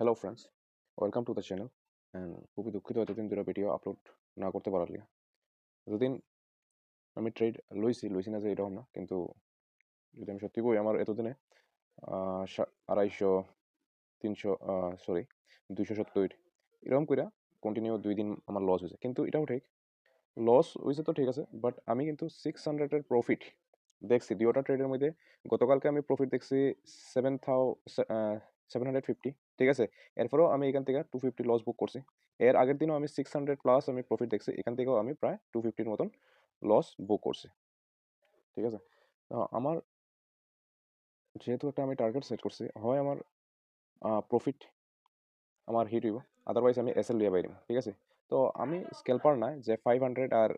Hello friends, welcome to the channel. And খুবই দুঃখিত এতদিন ধরে ভিডিও আপলোড না করতে পারার লিগে। এতদিন আমি ট্রেড লইছি না যে এরকম না, কিন্তু যদি আমি সত্যি কই আমার এতদিনে 250, 300, সরি 270 এরকম কইরা কন্টিনিউ 2 দিন আমার লস হয়েছে। কিন্তু এটাও ঠিক, লস হয়েছে তো ঠিক আছে, বাট আমি কিন্তু 600-এর প্রফিট দেখছি দুইটা ট্রেডের মধ্যে। গতকালকে আমি প্রফিট দেখছি 750, ঠিক আছে। এরপরেও আমি এখান থেকে 250 লস বুক করছি। এর আগের দিনও আমি 600+ আমি প্রফিট দেখছি, এখান থেকেও আমি প্রায় 250-র মতন লস বুক করছি, ঠিক আছে। তো আমার যেহেতু একটা আমি টার্গেট সেট করছি, হয় আমার প্রফিট আমার হিট হইব, আদারওয়াইজ আমি এসএল লিয়ে বাইরিম, ঠিক আছে। তো আমি স্কেলপার না যে 500 আর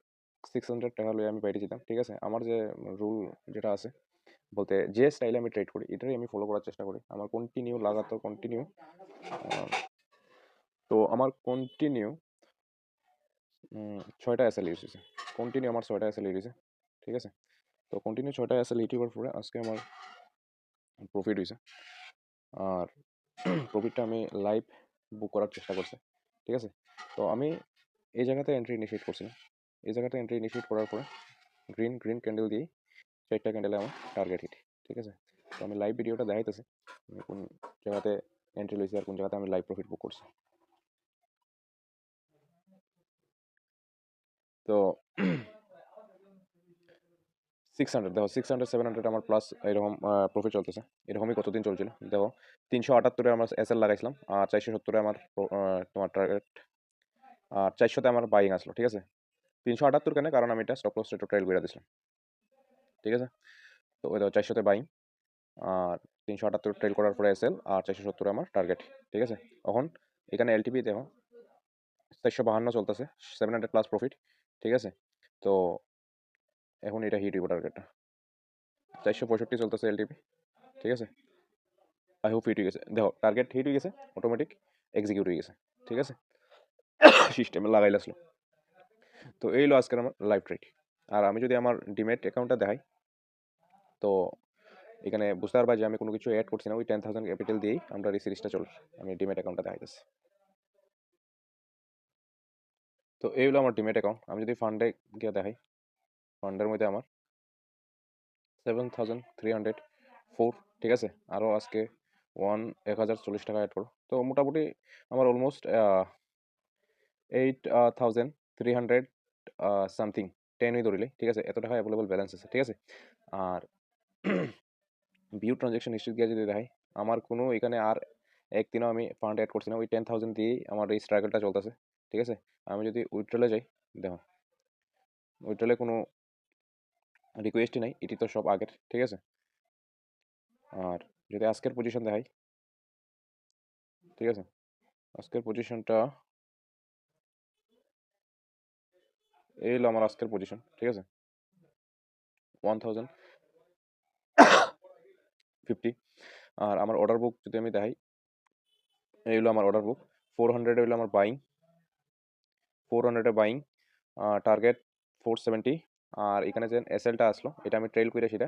600 টাকা লইয়ে আমি বাইরে যেতাম, ঠিক আছে। আমার যে রুল যেটা আছে, বলতে যে স্টাইলে আমি ট্রেড করি এটাই আমি ফলো করার চেষ্টা করি। আমার কন্টিনিউ লাগাতার কন্টিনিউ, তো আমার কন্টিনিউ 6টা এসএল ইউজ হয়েছে। কন্টিনিউ আমার 6টা এসএল ইউজ হয়েছে, ঠিক আছে। তো কন্টিনিউ 6টা এসএল হিট হওয়ার পরে আজকে আমার প্রফিট হয়েছে। আর প্রফিটটা আমি লাইভ বুক করার চেষ্টা করছি, ঠিক আছে। তো আমি এই জায়গাতে এন্ট্রি ইনিশিয়েট করছি না, এই জায়গাতে এন্ট্রি ইনিশিয়েট করার পরে গ্রিন গ্রিন ক্যান্ডেল দিয়েই 4টা ক্যান্ডেলে আমার টার্গেট হিট, ঠিক আছে। তো আমি লাইভ ভিডিওটা দেখাইতেছি আমি কোন জায়গাতে এন্ট্রি লইছি আর কোন জায়গাতে আমি লাইভ প্রফিট বুক করছি। তো 600 দেখো, 600 700 আমার প্লাস এরকম প্রফিট চলতেছে। এরকমই কতদিন চলছিল দেখো। 378-এ আমার এসএল লাগাইছিলাম, আর 470-এ আমার তোমার টার্গেট, আর 400-তে আমার বাইং আসলো, ঠিক আছে। 378 কেন, কারণ আমি এটা স্টপ লস রেট ট্রাইল করে দিয়েছিলাম, ঠিক আছে। তো ওই দেখো 400-তে বাইং, আর 378 ট্রেল করার পরে এসএল, আর 470 আমার টার্গেট, ঠিক আছে। এখন এখানে এলটিপি দেখো 452 চলতেছে, 700+ প্রফিট, ঠিক আছে। তো এখন এটা হিট হইব টার্গেটটা, 465 চলতেছে এলটিপি, ঠিক আছে। আই হোপ হিট হয়ে গেছে, দেখো টার্গেট হিট হয়ে গেছে, অটোমেটিক এক্সিকিউট হয়ে গেছে, ঠিক আছে। সিস্টেমে লাগাইলে আসলো। তো এই হলো আজকের আমার লাইভ ট্রেড। আর আমি যদি আমার ডিমেট অ্যাকাউন্টটা দেখাই, তো এখানে বুঝতে পারবা যে আমি কোনো কিছু অ্যাড করছি না, ওই 10,000 ক্যাপিটাল দিয়েই আমরা এই সিরিজটা চল। আমি ডিমেট অ্যাকাউন্টটা দেখাইতেছি। তো এই হলো আমার ডিমেট অ্যাকাউন্ট। আমি যদি ফান্ডে গিয়ে দেখাই, ফান্ডের মধ্যে আমার 7,304, ঠিক আছে। আরও আজকে 1,040 টাকা অ্যাড করো, তো মোটামুটি আমার অলমোস্ট 8,300 সামথিং 10ই ধরিলে, ঠিক আছে। এত টাকা অ্যাভেলেবল ব্যালেন্স আছে, ঠিক আছে। আর ভিউ ট্রানজ্যাকশন হিস্ট্রি দিয়ে যদি দেখাই, আমার কোনো এখানে আর একদিনও আমি ফান্ড অ্যাড করছি না, ওই 10,000 দিয়েই আমার এই স্ট্রাগলটা চলতেছে, ঠিক আছে। আমি যদি উইথড্রলে যাই, দেখো উইথড্রলে কোনো রিকোয়েস্টই নাই, এটি তো সব আগের, ঠিক আছে। আর যদি আজকের পজিশন দেখাই, ঠিক আছে, আজকের পজিশনটা এই হলো আমার আজকের পজিশন, ঠিক আছে। 1,050। আর আমার অর্ডার বুক যদি আমি দেখাই, এই হলো আমার অর্ডার বুক। 400 হলো আমার বাইং, 400-এ বাইং, টার্গেট 470। আর এখানে যে এসএলটা আসলো, এটা আমি ট্রেল করে সেটা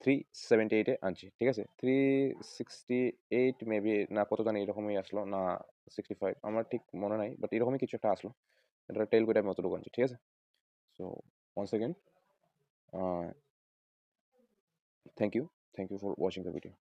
378-এ আনছি, ঠিক আছে। 368 মেবি, না কত জানি এরকমই আসলো, না 65 আমার ঠিক মনে নাই, বাট এরকমই কিছু একটা আসলো। এটা টেল করে আমি অতটুকু আনছি, ঠিক আছে। So once again, thank you for watching the video.